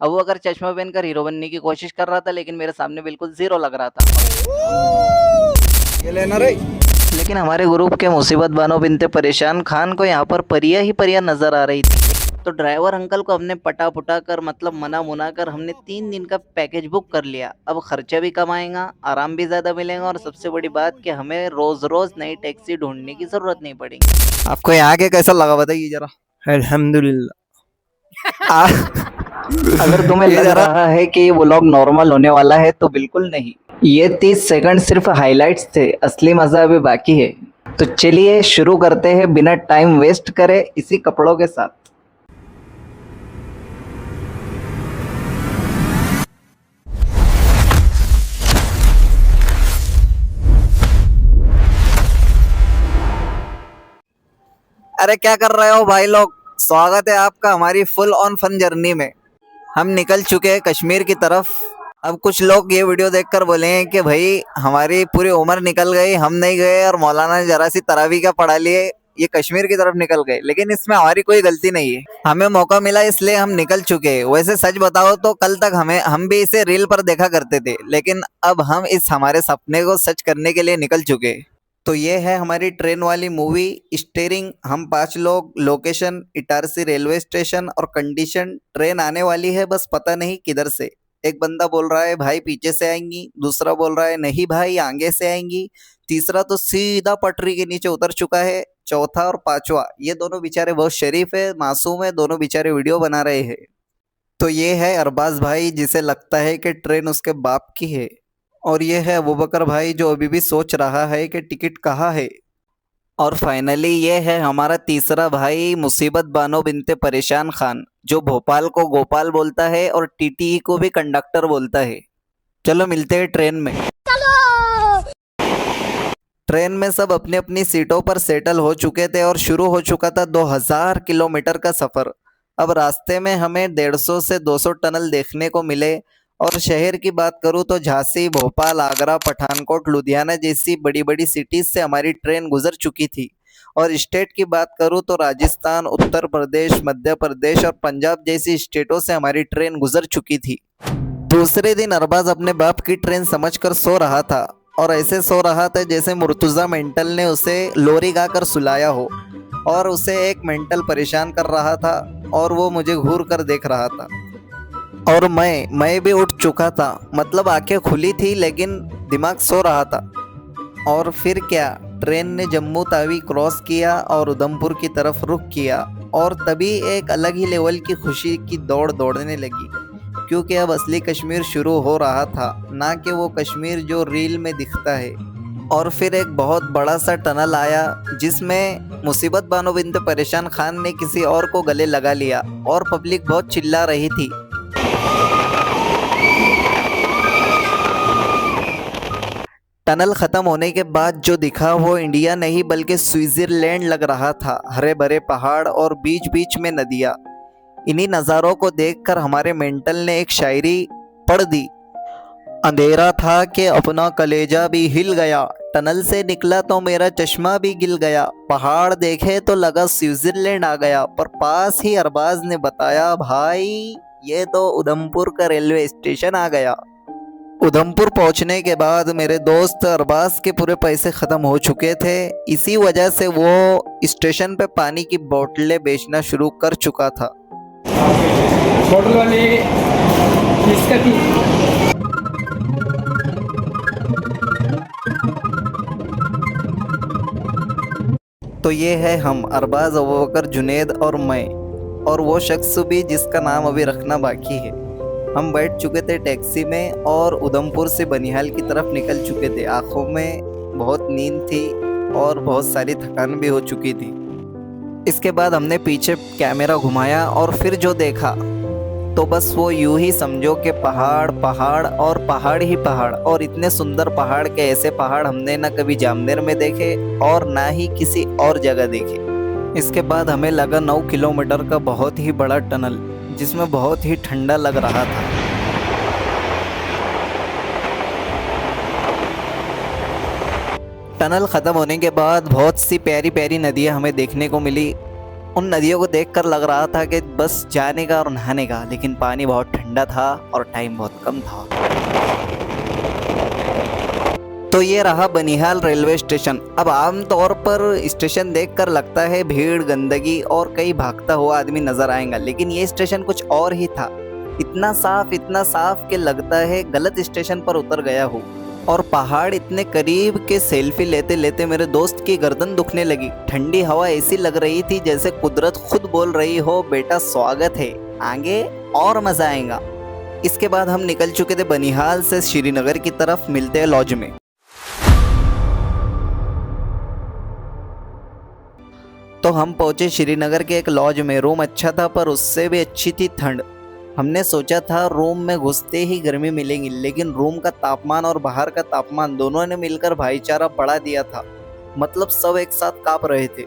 अब वो अगर चश्मा पहनकर हीरो बनने की कोशिश कर रहा था, लेकिन मेरे सामने बिल्कुल ज़ीरो लग रहा था। ये लेना रे। लेकिन हमारे ग्रुप के मुसीबत बानो बिनते परेशान खान को यहाँ पर परियां ही परियां नज़र आ रही थी। तो ड्राइवर अंकल को हमने पटा-पुटा कर मतलब मना-मुना कर हमने 3 दिन का पैकेज बुक कर लिया। अब खर्चा भी कम आएगा, आराम भी ज़्यादा मिलेगा और सबसे बड़ी बात कि हमें रोज़-रोज़ नई टैक्सी ढूँढने की ज़रूरत नहीं पड़ेगी। आपको यहाँ के कैसा लगा बताइए जरा। अल्हम्दुलिल्लाह। अगर तुम्हें ये लग जरा रहा है कि ये व्लॉग नॉर्मल होने वाला है तो बिल्कुल नहीं। ये 30 सेकंड सिर्फ हाइलाइट्स थे, असली मज़ा अभी बाकी है। तो चलिए शुरू करते हैं बिना टाइम वेस्ट करे इसी कपड़ों के साथ। अरे क्या कर रहे हो भाई लोग। स्वागत है आपका हमारी फुल ऑन फन जर्नी में। हम निकल चुके हैं कश्मीर की तरफ। अब कुछ लोग ये वीडियो देखकर बोले हैं कि भाई हमारी पूरी उम्र निकल गई, हम नहीं गए और मौलाना ने जरा सी तरावी का पढ़ा लिए, ये कश्मीर की तरफ निकल गए। लेकिन इसमें हमारी कोई गलती नहीं है, हमें मौका मिला इसलिए हम निकल चुके हैं। वैसे सच बताओ तो कल तक हम भी इसे रील पर देखा करते थे, लेकिन अब हम इस हमारे सपने को सच करने के लिए निकल चुके हैं। तो ये है हमारी ट्रेन वाली मूवी स्टेयरिंग। हम 5 लोग, लोकेशन इटारसी रेलवे स्टेशन और कंडीशन ट्रेन आने वाली है, बस पता नहीं किधर से। एक बंदा बोल रहा है भाई पीछे से आएंगी, दूसरा बोल रहा है नहीं भाई आगे से आएंगी, तीसरा तो सीधा पटरी के नीचे उतर चुका है, चौथा और पांचवा ये दोनों बेचारे बहुत शरीफ है, मासूम है, दोनों बेचारे वीडियो बना रहे हैं। तो ये है अरबाज भाई जिसे लगता है कि ट्रेन उसके बाप की है, और ये है अबूबकर भाई जो अभी भी सोच रहा है कि टिकट कहाँ है। और फाइनली ये है हमारा तीसरा भाई मुसीबत बानो बिनते परेशान खान, जो भोपाल को गोपाल बोलता है और टीटी को भी कंडक्टर बोलता है। चलो मिलते हैं ट्रेन में। ट्रेन में सब अपनी अपनी सीटों पर सेटल हो चुके थे और शुरू हो चुका था 2000 किलोमीटर का सफ़र। अब रास्ते में हमें 150 से 200 टनल देखने को मिले। और शहर की बात करूँ तो झांसी, भोपाल, आगरा, पठानकोट, लुधियाना जैसी बड़ी बड़ी सिटीज़ से हमारी ट्रेन गुजर चुकी थी। और स्टेट की बात करूँ तो राजस्थान, उत्तर प्रदेश, मध्य प्रदेश और पंजाब जैसी स्टेटों से हमारी ट्रेन गुजर चुकी थी। दूसरे दिन अरबाज अपने बाप की ट्रेन समझकर सो रहा था, और ऐसे सो रहा था जैसे मुर्तुज़ा मेंटल ने उसे लोरी गाकर सुलाया हो। और उसे एक मेंटल परेशान कर रहा था और वो मुझे घूर कर देख रहा था। और मैं भी उठ चुका था, मतलब आंखें खुली थी लेकिन दिमाग सो रहा था। और फिर क्या, ट्रेन ने जम्मू तावी क्रॉस किया और उधमपुर की तरफ रुख किया। और तभी एक अलग ही लेवल की खुशी की दौड़ दौड़ने लगी, क्योंकि अब असली कश्मीर शुरू हो रहा था, ना कि वो कश्मीर जो रील में दिखता है। और फिर एक बहुत बड़ा सा टनल आया जिसमें मुसीबत बानो बिनते परेशान खान ने किसी और को गले लगा लिया और पब्लिक बहुत चिल्ला रही थी। टनल खत्म होने के बाद जो दिखा वो इंडिया नहीं बल्कि स्विट्जरलैंड लग रहा था। हरे भरे पहाड़ और बीच बीच में नदियाँ। इन्हीं नज़ारों को देखकर हमारे मेंटल ने एक शायरी पढ़ दी। अंधेरा था कि अपना कलेजा भी हिल गया, टनल से निकला तो मेरा चश्मा भी गिल गया, पहाड़ देखे तो लगा स्विट्जरलैंड आ गया। पर पास ही अरबाज ने बताया भाई ये तो उधमपुर का रेलवे स्टेशन आ गया। उधमपुर पहुंचने के बाद मेरे दोस्त अरबाज के पूरे पैसे ख़त्म हो चुके थे। इसी वजह से वो स्टेशन पे पानी की बोतलें बेचना शुरू कर चुका था। बोतल वाली किसका थी? तो ये है हम, अरबाज, अबूबकर, जुनेद और मैं, और वो शख्स भी जिसका नाम अभी रखना बाकी है। हम बैठ चुके थे टैक्सी में और उधमपुर से बनिहाल की तरफ निकल चुके थे। आंखों में बहुत नींद थी और बहुत सारी थकान भी हो चुकी थी। इसके बाद हमने पीछे कैमरा घुमाया और फिर जो देखा तो बस वो यूं ही समझो कि पहाड़ पहाड़ और पहाड़ ही पहाड़। और इतने सुंदर पहाड़ के ऐसे पहाड़ हमने ना कभी जामनेर में देखे और ना ही किसी और जगह देखे। इसके बाद हमें लगा 9 किलोमीटर का बहुत ही बड़ा टनल, जिसमें बहुत ही ठंडा लग रहा था। टनल ख़त्म होने के बाद बहुत सी प्यारी प्यारी नदियाँ हमें देखने को मिली। उन नदियों को देखकर लग रहा था कि बस जाने का और नहाने का, लेकिन पानी बहुत ठंडा था और टाइम बहुत कम था। तो ये रहा बनिहाल रेलवे स्टेशन। अब आमतौर पर स्टेशन देखकर लगता है भीड़, गंदगी और कई भागता हुआ आदमी नजर आएगा, लेकिन ये स्टेशन कुछ और ही था। इतना साफ कि लगता है गलत स्टेशन पर उतर गया हूँ। और पहाड़ इतने करीब के सेल्फी लेते लेते मेरे दोस्त की गर्दन दुखने लगी। ठंडी हवा ऐसी लग रही थी जैसे कुदरत खुद बोल रही हो, बेटा स्वागत है, आगे और मजा आएगा। इसके बाद हम निकल चुके थे बनिहाल से श्रीनगर की तरफ। मिलते हैं लॉज में। तो हम पहुंचे श्रीनगर के एक लॉज में। रूम अच्छा था पर उससे भी अच्छी थी ठंड। हमने सोचा था रूम में घुसते ही गर्मी मिलेगी, लेकिन रूम का तापमान और बाहर का तापमान दोनों ने मिलकर भाईचारा बढ़ा दिया था। मतलब सब एक साथ कांप रहे थे।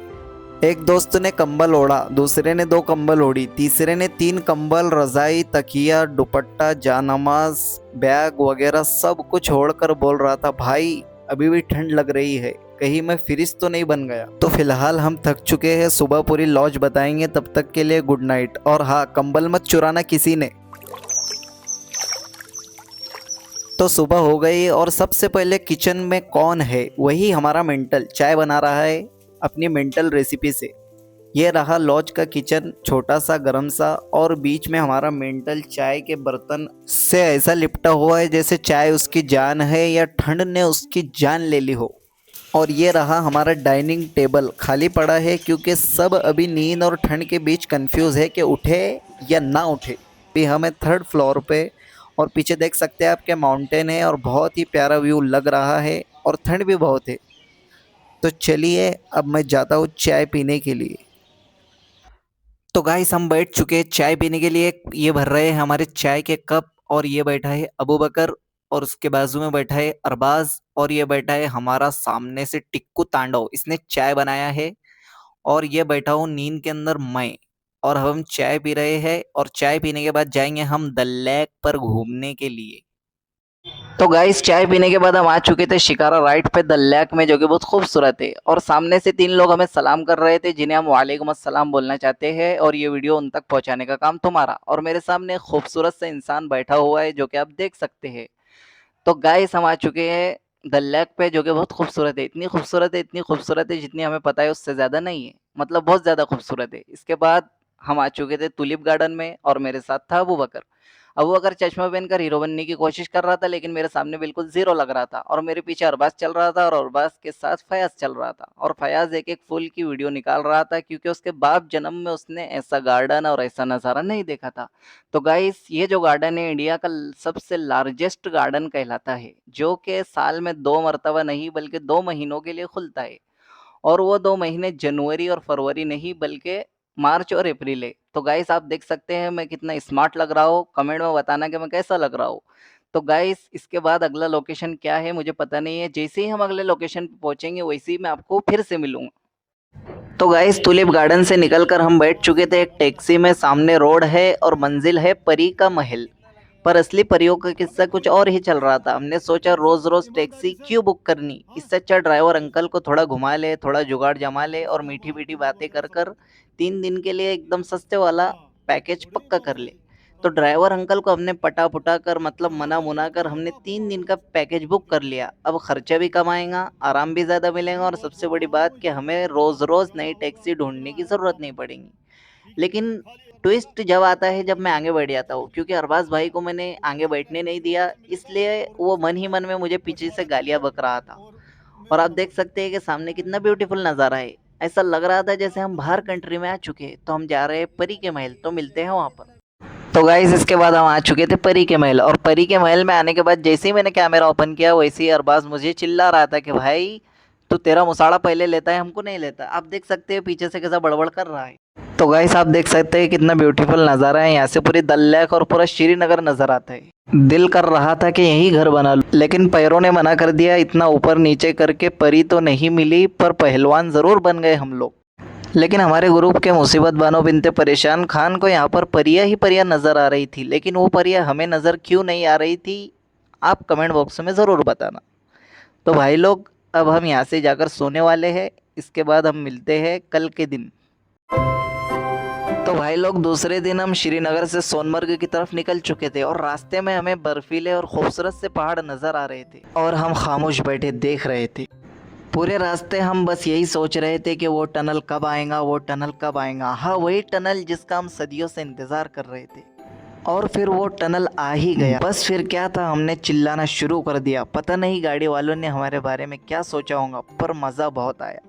एक दोस्त ने कंबल ओढ़ा, दूसरे ने 2 कंबल ओढ़ी, तीसरे ने 3 कंबल, रजाई, तकिया, दुपट्टा, जानमाज, बैग वगैरह सब कुछ ओढ़कर बोल रहा था, भाई अभी भी ठंड लग रही है, कहीं मैं फ्रिज तो नहीं बन गया। तो फिलहाल हम थक चुके हैं, सुबह पूरी लॉज बताएंगे। तब तक के लिए गुड नाइट। और हाँ, कंबल मत चुराना किसी ने। तो सुबह हो गई और सबसे पहले किचन में कौन है? वही हमारा मेंटल चाय बना रहा है अपनी मेंटल रेसिपी से। ये रहा लॉज का किचन, छोटा सा गरम सा, और बीच में हमारा मेंटल चाय के बर्तन से ऐसा लिपटा हुआ है जैसे चाय उसकी जान है या ठंड ने उसकी जान ले ली हो। और ये रहा हमारा डाइनिंग टेबल, खाली पड़ा है क्योंकि सब अभी नींद और ठंड के बीच कंफ्यूज है कि उठे या ना उठे। अभी हमें 3rd फ्लोर पे, और पीछे देख सकते हैं आपके माउंटेन है और बहुत ही प्यारा व्यू लग रहा है और ठंड भी बहुत है। तो चलिए अब मैं जाता हूँ चाय पीने के लिए। तो गाइस हम बैठ चुके हैं चाय पीने के लिए। ये भर रहे हैं हमारे चाय के कप, और ये बैठा है अबू बकर, और उसके बाजू में बैठा है अरबाज, और ये बैठा है हमारा सामने से टिक्कू तांडव, इसने चाय बनाया है। और ये बैठा हूँ नींद के अंदर मैं, और हम चाय पी रहे हैं। और चाय पीने के बाद जाएंगे हम दल लेक पर घूमने के लिए। तो गाइस चाय पीने के बाद हम आ चुके थे शिकारा राइड पे दल लेक में, जो कि बहुत खूबसूरत है। और सामने से 3 लोग हमें सलाम कर रहे थे, जिन्हें हम वालेकुम अस्सलाम बोलना चाहते हैं, और ये वीडियो उन तक पहुंचाने का काम तुम्हारा। और मेरे सामने खूबसूरत सा इंसान बैठा हुआ है, जो कि आप देख सकते हैं। तो गाइस हम आ चुके हैं दल लेक पे, जो कि बहुत खूबसूरत है। इतनी खूबसूरत है, इतनी खूबसूरत है, जितनी हमें पता है उससे ज़्यादा नहीं है, मतलब बहुत ज़्यादा खूबसूरत है। इसके बाद हम आ चुके थे टुलिप गार्डन में, और मेरे साथ था अबू बकर। अबू बकर चश्मा पहनकर हीरो बनने की कोशिश कर रहा था, लेकिन मेरे सामने बिल्कुल ज़ीरो लग रहा था। और मेरे पीछे अरबाज चल रहा था, और अरबाज के साथ फयाज चल रहा था। और फयाज एक एक फूल की वीडियो निकाल रहा था, क्योंकि उसके बाप जन्म में उसने ऐसा गार्डन और ऐसा नज़ारा नहीं देखा था। तो गाइस ये जो गार्डन है इंडिया का सबसे लार्जेस्ट गार्डन कहलाता है, जो कि साल में 2 मरतबा नहीं बल्कि 2 महीनों के लिए खुलता है। और वो 2 महीने जनवरी और फरवरी नहीं बल्कि मार्च और अप्रैल है। तो गाइस आप देख सकते हैं मैं कितना स्मार्ट लग रहा हूँ, कमेंट में बताना कि मैं कैसा लग रहा हूँ। तो गाइस इसके बाद अगला लोकेशन क्या है मुझे पता नहीं है, जैसे ही हम अगले लोकेशन पे पहुंचेंगे वैसे ही मैं आपको फिर से मिलूंगा। तो गाइस टुलिप गार्डन से निकलकर हम बैठ चुके थे एक टैक्सी में। सामने रोड है और मंजिल है परी का महल, पर असली परियों का किस्सा कुछ और ही चल रहा था। हमने सोचा रोज रोज टैक्सी क्यों बुक करनी, इससे अच्छा ड्राइवर अंकल को थोड़ा घुमा ले, थोड़ा जुगाड़ जमा ले, और मीठी मीठी बातें कर कर 3 दिन के लिए एकदम सस्ते वाला पैकेज पक्का कर ले। तो ड्राइवर अंकल को हमने पटा पुटा कर, मतलब मना मुना कर, हमने 3 दिन का पैकेज बुक कर लिया। अब खर्चा भी कम आएगा, आराम भी ज़्यादा मिलेगा, और सबसे बड़ी बात कि हमें रोज़ रोज़ नई टैक्सी ढूंढने की ज़रूरत नहीं पड़ेगी। लेकिन ट्विस्ट जब आता है जब मैं आगे बैठ जाता हूँ, क्योंकि अरबाज भाई को मैंने आगे बैठने नहीं दिया, इसलिए वो मन ही मन में मुझे पीछे से गालियाँ बक रहा था। और आप देख सकते हैं कि सामने कितना ब्यूटीफुल नज़ारा है। ऐसा लग रहा था जैसे हम बाहर कंट्री में आ चुके हैं। तो हम जा रहे हैं परी के महल, तो मिलते हैं वहाँ पर। तो गाइस इसके बाद हम आ चुके थे परी के महल, और परी के महल में आने के बाद जैसे ही मैंने कैमरा ओपन किया, वैसे ही अरबाज मुझे चिल्ला रहा था कि भाई तू तेरा मुसाड़ा पहले लेता है, हमको नहीं लेता। आप देख सकते हैं पीछे से कैसा बड़बड़ कर रहा है। तो गाइस आप देख सकते हैं कितना ब्यूटीफुल नज़ारा है। यहाँ से पूरी दल लेक और पूरा श्रीनगर नज़र आता है। दिल कर रहा था कि यहीं घर बना लूं, लेकिन पैरों ने मना कर दिया। इतना ऊपर नीचे करके परी तो नहीं मिली, पर पहलवान ज़रूर बन गए हम लोग। लेकिन हमारे ग्रुप के मुसीबत बानो बिनते परेशान खान को यहाँ पर परियां ही परियां नज़र आ रही थी, लेकिन वो परियां हमें नज़र क्यों नहीं आ रही थी, आप कमेंट बॉक्स में ज़रूर बताना। तो भाई लोग अब हम यहाँ से जाकर सोने वाले हैं। इसके बाद हम मिलते हैं कल के दिन। तो भाई लोग दूसरे दिन हम श्रीनगर से सोनमर्ग की तरफ निकल चुके थे और रास्ते में हमें बर्फीले और खूबसूरत से पहाड़ नज़र आ रहे थे और हम खामोश बैठे देख रहे थे। पूरे रास्ते हम बस यही सोच रहे थे कि वो टनल कब आएगा, वो टनल कब आएगा। हाँ, वही टनल जिसका हम सदियों से इंतज़ार कर रहे थे। और फिर वो टनल आ ही गया। बस फिर क्या था, हमने चिल्लाना शुरू कर दिया। पता नहीं गाड़ी वालों ने हमारे बारे में क्या सोचा होगा, पर मज़ा बहुत आया।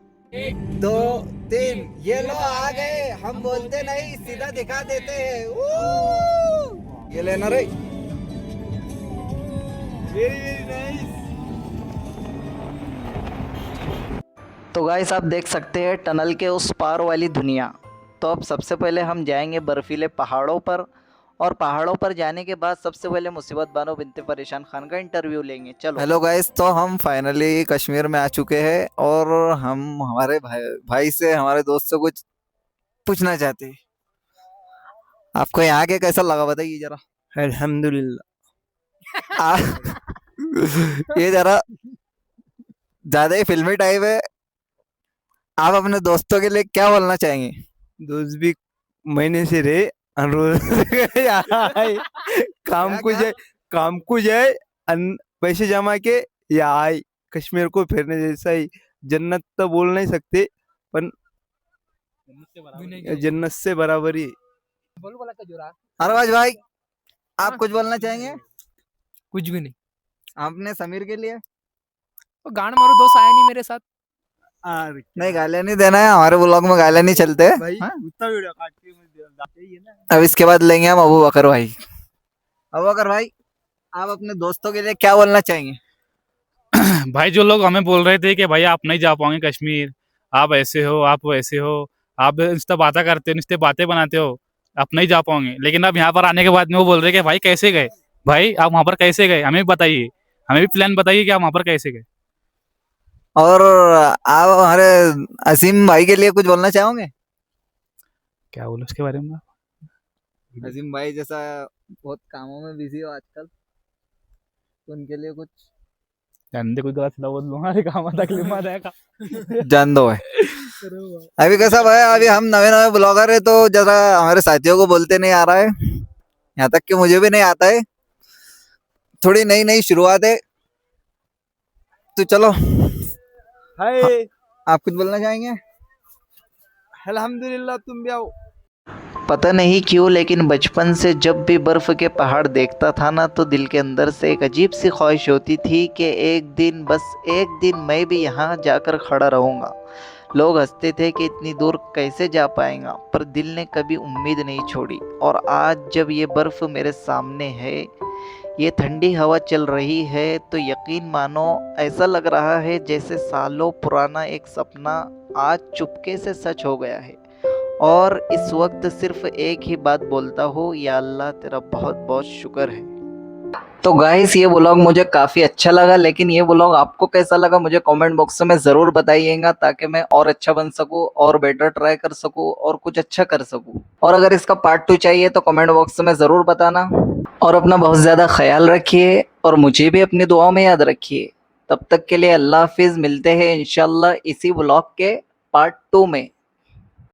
2 3 ये लो आ गए। हम बोलते नहीं, सीधा दिखा देते हैं। ये लेना रे। Very nice. तो गाइस आप देख सकते हैं टनल के उस पार वाली दुनिया। तो अब सबसे पहले हम जाएंगे बर्फीले पहाड़ों पर, और पहाड़ों पर जाने के बाद सबसे पहले मुसीबत बानो बिनते परेशान खान का इंटरव्यू लेंगे। चलो। हेलो गाइस, तो हम फाइनली कश्मीर में आ चुके हैं और हम हमारे भाई से, हमारे दोस्त से कुछ पूछना चाहते हैं। आपको यहाँ के कैसा लगा बताइए जरा। अल्हम्दुलिल्लाह। ये जरा ज्यादा ही फिल्मी टाइप है। आप अपने दोस्तों के लिए क्या बोलना चाहेंगे? दोस्त भी महीने से रहे अनुरोध काम को क्या? जाए, काम को जाए, पैसे जमा के या आए कश्मीर को फिरने जैसा ही। जन्नत तो बोल नहीं सकते, पर जन्नत से बराबर ही। अरबाज भाई, आप कुछ बोलना चाहेंगे कुछ भी नहीं। आपने समीर के लिए? वो गांड मारो, दोस्त आया नहीं मेरे साथ। नहीं, गालियां नहीं देना है, हमारे ब्लॉग में गालियां नहीं चलते। भाई हाँ? उतना वीडियो काट के मुझे चाहिए ना। अब इसके बाद लेंगे हम अबू बकर भाई। अबू बकर भाई, आप अपने दोस्तों के लिए क्या बोलना चाहेंगे? भाई जो लोग हमें बोल रहे थे कि भाई आप नहीं जा पाओगे कश्मीर, आप ऐसे हो, आप वैसे हो, आप इंस्टा बातें करते हो, इंस्टा बातें बनाते हो, आप नहीं जा पाओगे। लेकिन अब यहाँ पर आने के बाद में वो बोल रहे हैं कि भाई कैसे गए, भाई आप वहाँ पर कैसे गए, हमें भी बताइए, हमें भी प्लान बताइए कि आप वहाँ पर कैसे गए। और आप हमारे असीम भाई के लिए कुछ बोलना चाहोगे? क्या बोलो उसके बारे में? असीम भाई जैसा बहुत कामों में बिजी हो आजकल, तो उनके लिए कुछ जानते कोई गलत ना बोल लूंगा, अरे काम तकलीफ में रहेगा। जान दो भाई। अभी कैसा भाई, अभी हम नए नए ब्लॉगर है, तो जरा हमारे साथियों को बोलते नहीं आ रहा है, यहाँ तक कि मुझे भी नहीं आता है। थोड़ी नई नई शुरुआत है, तो चलो हाय आप कुछ बोलना चाहेंगे? अल्हम्दुलिल्लाह, तुम भी आओ। पता नहीं क्यों, लेकिन बचपन से जब भी बर्फ़ के पहाड़ देखता था ना, तो दिल के अंदर से एक अजीब सी ख्वाहिश होती थी कि एक दिन, बस एक दिन मैं भी यहाँ जाकर खड़ा रहूँगा। लोग हंसते थे कि इतनी दूर कैसे जा पाएगा, पर दिल ने कभी उम्मीद नहीं छोड़ी। और आज जब ये बर्फ़ मेरे सामने है, ये ठंडी हवा चल रही है, तो यकीन मानो ऐसा लग रहा है जैसे सालों पुराना एक सपना आज चुपके से सच हो गया है। और इस वक्त सिर्फ एक ही बात बोलता हूँ, या अल्लाह तेरा बहुत बहुत शुक्र है। तो गाइस ये व्लॉग मुझे काफ़ी अच्छा लगा, लेकिन ये व्लॉग आपको कैसा लगा मुझे कमेंट बॉक्स में ज़रूर बताइएगा, ताकि मैं और अच्छा बन सकूँ और बेटर ट्राई कर सकूँ और कुछ अच्छा कर सकूँ। और अगर इसका पार्ट 2 चाहिए तो कमेंट बॉक्स में ज़रूर बताना। और अपना बहुत ज़्यादा ख्याल रखिए और मुझे भी अपनी दुआओं में याद रखिए। तब तक के लिए अल्लाह हाफिज़, मिलते हैं इंशाल्लाह इसी व्लॉग के पार्ट 2 में।